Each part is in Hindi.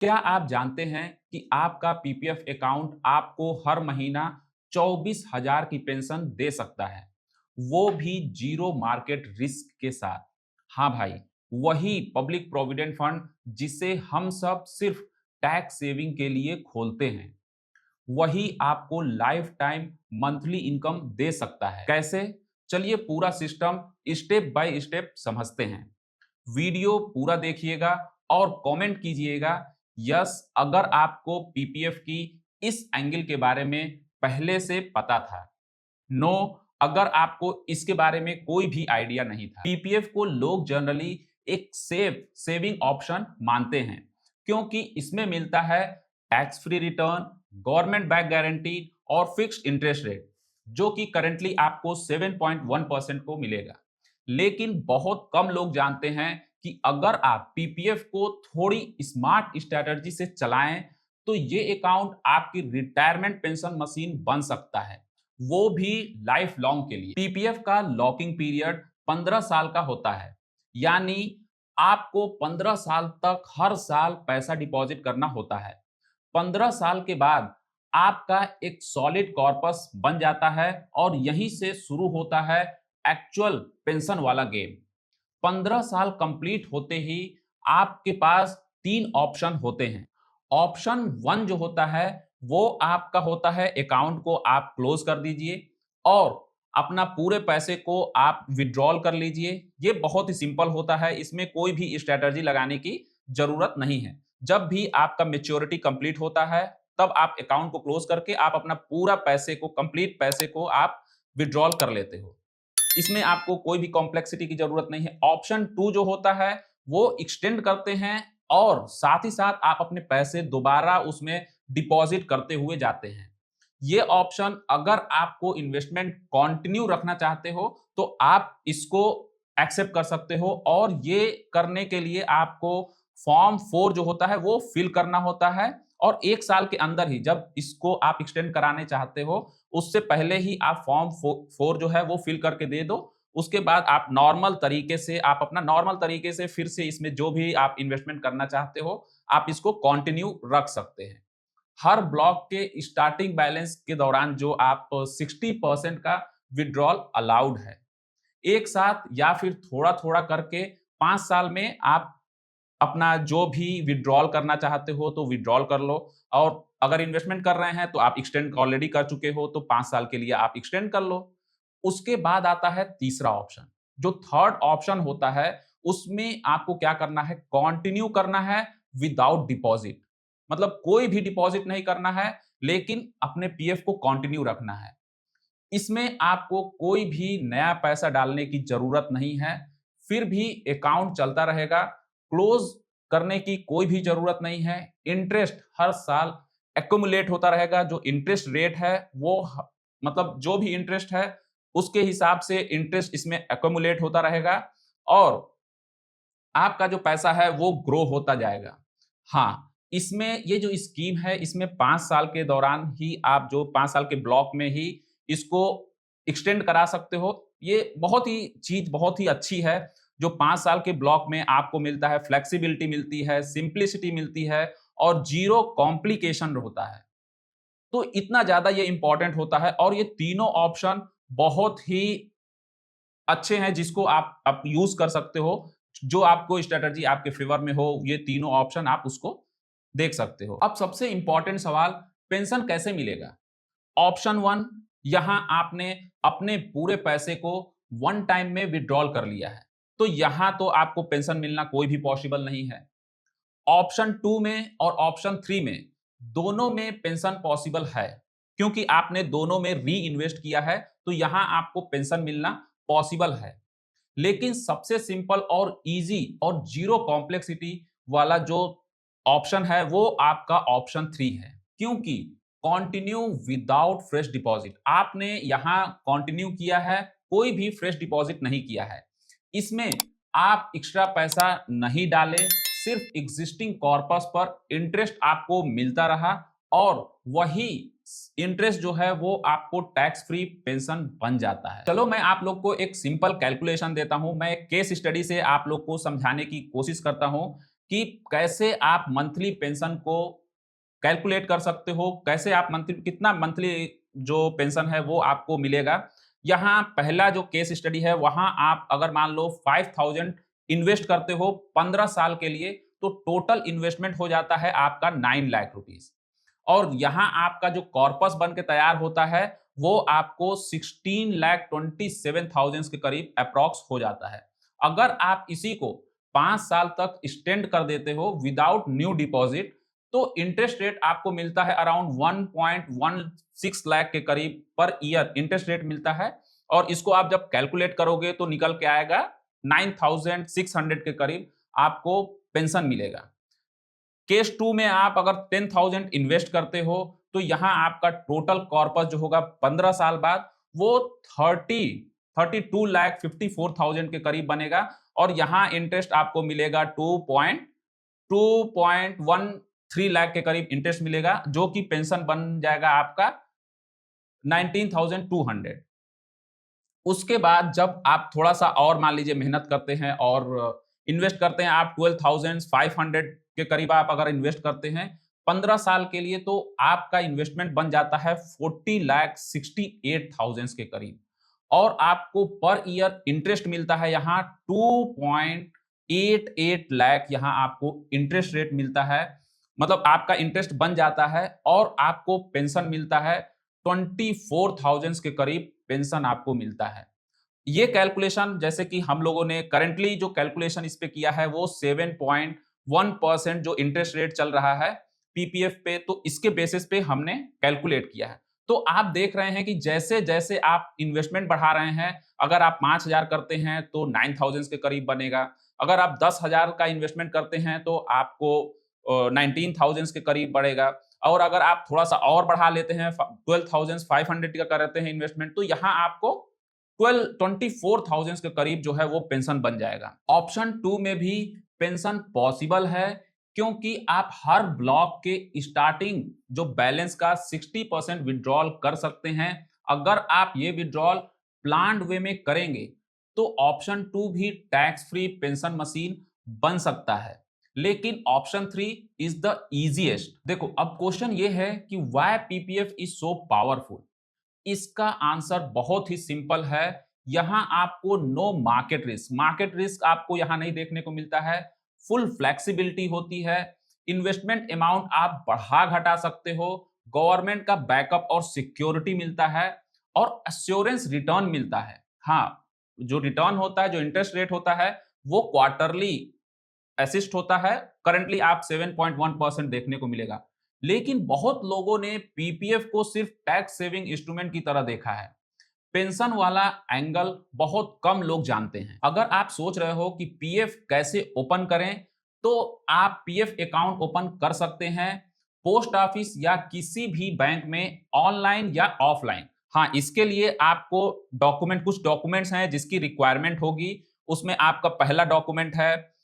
क्या आप जानते हैं कि आपका पीपीएफ अकाउंट आपको हर महीना 24,000 की पेंशन दे सकता है, वो भी जीरो मार्केट रिस्क के साथ। हाँ भाई, वही पब्लिक प्रोविडेंट फंड जिसे हम सब सिर्फ टैक्स सेविंग के लिए खोलते हैं, वही आपको लाइफ टाइम मंथली इनकम दे सकता है। कैसे? चलिए पूरा सिस्टम स्टेप बाय स्टेप समझते हैं। वीडियो पूरा देखिएगा और कमेंट कीजिएगा यस अगर आपको पीपीएफ की इस एंगल के बारे में पहले से पता था, नो अगर आपको इसके बारे में कोई भी आइडिया नहीं था। पीपीएफ को लोग जनरली एक सेविंग ऑप्शन मानते हैं क्योंकि इसमें मिलता है tax free return, government back guarantee और फिक्स्ड इंटरेस्ट रेट जो कि करंटली आपको 7.1% को मिलेगा। लेकिन बहुत कम लोग जानते हैं कि अगर आप पीपीएफ को थोड़ी स्मार्ट स्ट्रैटेजी से चलाएं तो ये अकाउंट आपकी रिटायरमेंट पेंशन मशीन बन सकता है, वो भी लाइफ लॉन्ग के लिए। पीपीएफ का लॉकिंग पीरियड 15 साल का होता है, यानी आपको 15 साल तक हर साल पैसा डिपॉजिट करना होता है। 15 साल के बाद आपका एक सॉलिड कॉर्पस बन जाता है और यहीं से शुरू होता है एक्चुअल पेंशन वाला गेम। 15 साल कंप्लीट होते ही आपके पास 3 ऑप्शन होते हैं। ऑप्शन 1 जो होता है वो आपका होता है अकाउंट को आप क्लोज कर दीजिए और अपना पूरे पैसे को आप विथड्रॉल कर लीजिए। ये बहुत ही सिंपल होता है, इसमें कोई भी स्ट्रैटेजी लगाने की ज़रूरत नहीं है। जब भी आपका मैच्योरिटी कंप्लीट होता है, तब आप अकाउंट को क्लोज करके आप अपना पूरा पैसे को कंप्लीट पैसे को आप विथड्रॉल कर लेते हो। इसमें आपको कोई भी कॉम्प्लेक्सिटी की जरूरत नहीं है। ऑप्शन 2 जो होता है वो एक्सटेंड करते हैं और साथ ही साथ आप अपने पैसे दोबारा उसमें डिपॉजिट करते हुए जाते हैं। ये ऑप्शन अगर आपको इन्वेस्टमेंट कंटिन्यू रखना चाहते हो तो आप इसको एक्सेप्ट कर सकते हो और ये करने के लिए आपको फॉर्म 4 जो होता है वो फिल करना होता है और 1 साल के अंदर ही जब इसको आप एक्सटेंड कराने चाहते हो उससे पहले ही आप फॉर्म 4 जो है वो फिल करके दे दो। उसके बाद आप नॉर्मल तरीके से आप अपना नॉर्मल तरीके से फिर से इसमें जो भी आप इन्वेस्टमेंट करना चाहते हो, आप इसको कंटिन्यू रख सकते हैं। हर ब्लॉक के स्टार्टिंग बैलेंस के दौरान जो आप 60% का विथड्रॉल अलाउड है। एक साथ या फिर थोड़ा-थोड़ा करके 5 साल में आप अपना जो भी विथड्रॉल करना चाहते हो तो विथड्रॉल कर लो और अगर इन्वेस्टमेंट कर रहे हैं तो आप एक्सटेंड ऑलरेडी कर चुके हो तो 5 साल के लिए आप एक्सटेंड कर लो। उसके बाद आता है तीसरा ऑप्शन। जो थर्ड ऑप्शन होता है उसमें आपको क्या करना है, कंटिन्यू करना है विदाउट डिपॉजिट। मतलब कोई भी डिपॉजिट नहीं करना है लेकिन अपने पीएफ को कंटिन्यू रखना है। इसमें आपको कोई भी नया पैसा डालने की ज़रूरत नहीं है, फिर भी अकाउंट चलता रहेगा, क्लोज़ करने की कोई भी ज़रूरत नहीं है, इंटरेस्ट हर साल एक्युमुलेट होता रहेगा, जो इंटरेस्ट रेट है वो ह मतलब जो भी इंटरेस्ट है, उसके हिसाब से इंटरेस्ट इसमें एक्युमुलेट होता रहेगा और आपका जो पैसा है वो ग्रो होता जाएगा। हाँ, इसमें ये जो स्कीम है इसमें 5 साल के दौरान ही आप जो 5 साल के ब्लॉक में ही इसको एक्सटेंड करा सकते हो। ये बहुत ही चीज़ बहुत ही अच्छी है, जो 5 साल के ब्लॉक में आपको मिलता है, फ्लेक्सिबिलिटी मिलती है, सिंप्लिसिटी मिलती है और ज़ीरो कॉम्प्लिकेशन होता है। तो इतना ज़्यादा ये इम्पोर्टेंट होता है और ये तीनों ऑप्शन बहुत ही अच्छे हैं जिसको आप यूज़ कर सकते हो। जो आपको स्ट्रैटेजी आपके फ़ेवर में हो, ये तीनों ऑप्शन आप उसको देख सकते हो। अब सबसे इम्पोर्टेंट सवाल, पेंशन कैसे मिलेगा? ऑप्शन 1, यहाँ आपने अपने पूरे पैसे को वन टाइम में विथड्रॉल कर लिया है। तो यहाँ तो आपको पेंशन मिलना कोई भी पॉसिबल नहीं है। ऑप्शन 2 में और ऑप्शन 3 में, दोनों में पेंशन पॉसिबल है, क्योंकि आपने दोनों में री-इन्वेस्ट किया है, तो यहाँ आपको पेंशन मिलना पॉसिबल है। लेकिन सबसे सिंपल और ईज़ी और ज़ीरो कॉम्प्लेक्सिटी वाला जो ऑप्शन है, वो आपका ऑप्शन 3 है। क्योंकि कंटिन्यू विदाउट फ्रेश डिपॉज़िट, आपने यहाँ कंटिन्यू किया है, कोई भी फ्रेश डिपॉज़िट नहीं किया है। इसमें आप एक्स्ट्रा पैसा नहीं डाले, सिर्फ एक्जिस्टिंग कॉर्पस पर इंटरेस्ट आपको मिलता रहा और वही इंटरेस्ट जो है वो आपको टैक्स फ्री पेंशन बन जाता है। चलो मैं आप लोग को एक सिंपल कैलकुलेशन देता हूं, मैं एक केस स्टडी से आप लोग को समझाने की कोशिश करता हूं कि कैसे आप मंथली पेंशन को कैलकुलेट कर सकते हो, कैसे आप मंथली कितना मंथली जो पेंशन है वो आपको मिलेगा। यहाँ पहला जो केस स्टडी है वहाँ आप अगर मान लो 5000 इन्वेस्ट करते हो 15 साल के लिए, तो टोटल इन्वेस्टमेंट हो जाता है आपका 9 लाख रुपीस। और यहाँ आपका जो कॉर्पस बन के तैयार होता है वो आपको 16,27,000 के करीब अप्रॉक्स हो जाता है। अगर आप इसी को 5 साल तक एक्सटेंड कर देते हो विदाउट न्यू डिपॉजिट, तो इंटरेस्ट रेट आपको मिलता है अराउंड 1.16 लाख के करीब पर ईयर इंटरेस्ट रेट मिलता है। और इसको आप जब कैलकुलेट करोगे तो निकल के आएगा 9,600 के करीब आपको पेंशन मिलेगा। केस 2 में आप अगर 10,000 इन्वेस्ट करते हो, तो यहाँ आपका टोटल कॉर्पस जो होगा 15 साल बाद वो 32,54,000 के करीब बनेगा। और यहाँ इंटरेस्ट आपको मिलेगा 2.13 लाख के करीब इंटरेस्ट मिलेगा, जो कि पेंशन बन जाएगा आपका 19,200। उसके बाद जब आप थोड़ा-सा और मान लीजिए मेहनत करते हैं और इन्वेस्ट करते हैं आप 12,500 के करीब आप अगर इन्वेस्ट करते हैं 15 साल के लिए, तो आपका इन्वेस्टमेंट बन जाता है 40,68,000 के करीब। और आपको पर ईयर इंटरेस्ट मिलता है यहाँ 2.88 लाख यहाँ आपको इंटरेस्ट रेट मिलता है। मतलब आपका इंटरेस्ट बन जाता है और आपको पेंशन मिलता है 24,000 के करीब पेंशन आपको मिलता है। ये कैलकुलेशन जैसे कि हम लोगों ने करंटली जो कैलकुलेशन इस पे किया है वो 7.1% जो इंटरेस्ट रेट चल रहा है पीपीएफ पे, तो इसके बेसिस पे हमने कैलकुलेट किया है। तो आप देख रहे हैं कि जैसे-जैसे आप इन्वेस्टमेंट बढ़ा रहे हैं, अगर आप 5,000 करते हैं तो 9,000 के करीब बनेगा। अगर आप 10,000 का इन्वेस्टमेंट करते हैं तो आपको 19,000 के करीब बढ़ेगा। और अगर आप थोड़ा-सा और बढ़ा लेते हैं 12,500 का करते हैं इन्वेस्टमेंट, तो यहाँ आपको 24,000 के करीब जो है वो पेंशन बन जाएगा। ऑप्शन 2 में भी पेंशन पॉसिबल है, क्योंकि आप हर ब्लॉक के स्टार्टिंग जो बैलेंस का 60% विड्रॉल कर सकते हैं। अगर आप ये विड्रॉल प्लान्ड वे में करेंगे तो ऑप्शन 2 भी टैक्स फ्री पेंशन मशीन बन सकता है। लेकिन ऑप्शन 3 इज द इजीएस्ट। देखो अब क्वेश्चन ये है कि why PPF is so powerful. इसका आंसर बहुत ही सिंपल है। यहां आपको नो मार्केट रिस्क आपको यहां नहीं देखने को मिलता है। फुल फ्लेक्सिबिलिटी होती है। इन्वेस्टमेंट अमाउंट आप बढ़ा घटा सकते हो। गवर्नमेंट का बैकअप और सिक्योरिटी मिलता है और एश्योरेंस रिटर्न मिलता है। हाँ, जो रिटर्न होता है, जो इंटरेस्ट रेट होता है, वो क्वार्टरली असिस्ट होता है। करंटली आप 7.1% देखने को मिलेगा। लेकिन बहुत लोगों ने पीपीएफ को सिर्फ टैक्स सेविंग इंस्ट्रूमेंट की तरह देखा है। पेंशन वाला एंगल बहुत कम लोग जानते हैं। अगर आप सोच रहे हो कि पीएफ कैसे ओपन करें, तो आप पीएफ अकाउंट ओपन कर सकते हैं पोस्ट ऑफिस या किसी भी बैंक में, ऑनलाइन या ऑफलाइन। हाँ, इसके लिए आपको कुछ डॉक्यूमेंट्स हैं जिसकी रिक्वायरमेंट होगी। उसमें आपका पहला डॉक्यूमेंट है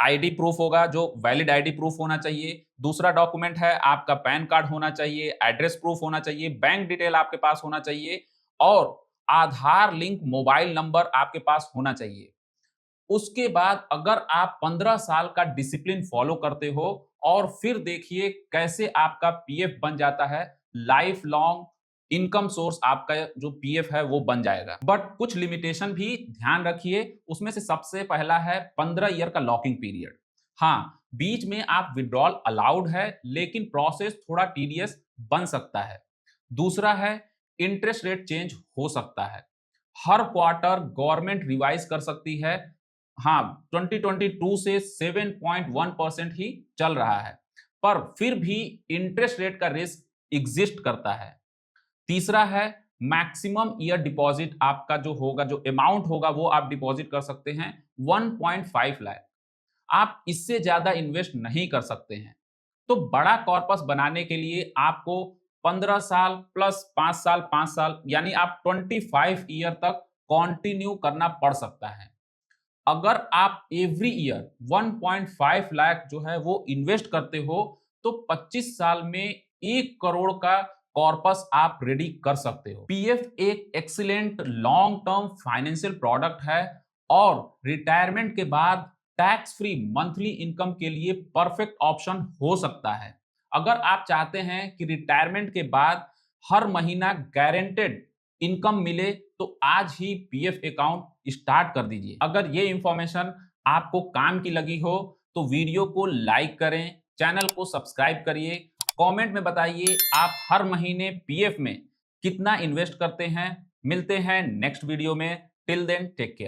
आईडी प्रूफ होगा, जो वैलिड आईडी प्रूफ होना चाहिए। दूसरा डॉक्यूमेंट है आपका पैन कार्ड होना चाहिए, एड्रेस प्रूफ होना चाहिए, बैंक डिटेल आपके पास होना चाहिए और आधार लिंक मोबाइल नंबर आपके पास होना चाहिए। उसके बाद अगर आप 15 साल का डिसिप्लिन फॉलो करते हो और फिर देखिए कैसे आपका पीएफ बन जाता है, लाइफ लॉन्ग इनकम सोर्स आपका जो पीएफ है वो बन जाएगा। बट कुछ लिमिटेशन भी ध्यान रखिए। उसमें से सबसे पहला है 15 ईयर का लॉकिंग पीरियड। हाँ, बीच में आप विड्रॉल अलाउड है, लेकिन प्रोसेस थोड़ा टीडियस बन सकता है। दूसरा है इंटरेस्ट रेट चेंज हो सकता है। हर क्वार्टर गवर्नमेंट रिवाइज कर सकती है। हाँ, 2022 से 7.1% ही चल रहा है, पर फिर भी इंटरेस्ट रेट का रिस्क एग्जिस्ट करता है। तीसरा है मैक्सिमम ईयर डिपॉजिट आपका जो होगा, जो अमाउंट होगा वो आप डिपॉजिट कर सकते हैं 1.5 लाख। आप इससे ज्यादा इन्वेस्ट नहीं कर सकते हैं। तो बड़ा कॉर्पस बनाने के लिए आपको 15 साल प्लस 5 साल 5 साल यानी आप 25 ईयर तक कंटिन्यू करना पड़ सकता है। अगर आप एवरी ईयर 1.5 लाख जो है वो इन्वेस्ट करते हो, तो 25 साल में 1 करोड़ का कॉर्पस आप रेडी कर सकते हो। पीएफ एक excellent long term financial product है और रिटायरमेंट के बाद टैक्स फ्री मंथली इनकम के लिए परफेक्ट ऑप्शन हो सकता है। अगर आप चाहते हैं कि रिटायरमेंट के बाद हर महीना गारंटेड इनकम मिले, तो आज ही पीएफ अकाउंट स्टार्ट कर दीजिए। अगर ये इंफॉर्मेशन आपको काम की लगी हो तो वीडियो को लाइक करें, चैनल को सब्सक्राइब करिए, कमेंट में बताइए आप हर महीने पीएफ में कितना इन्वेस्ट करते हैं। मिलते हैं नेक्स्ट वीडियो में। Till then take care.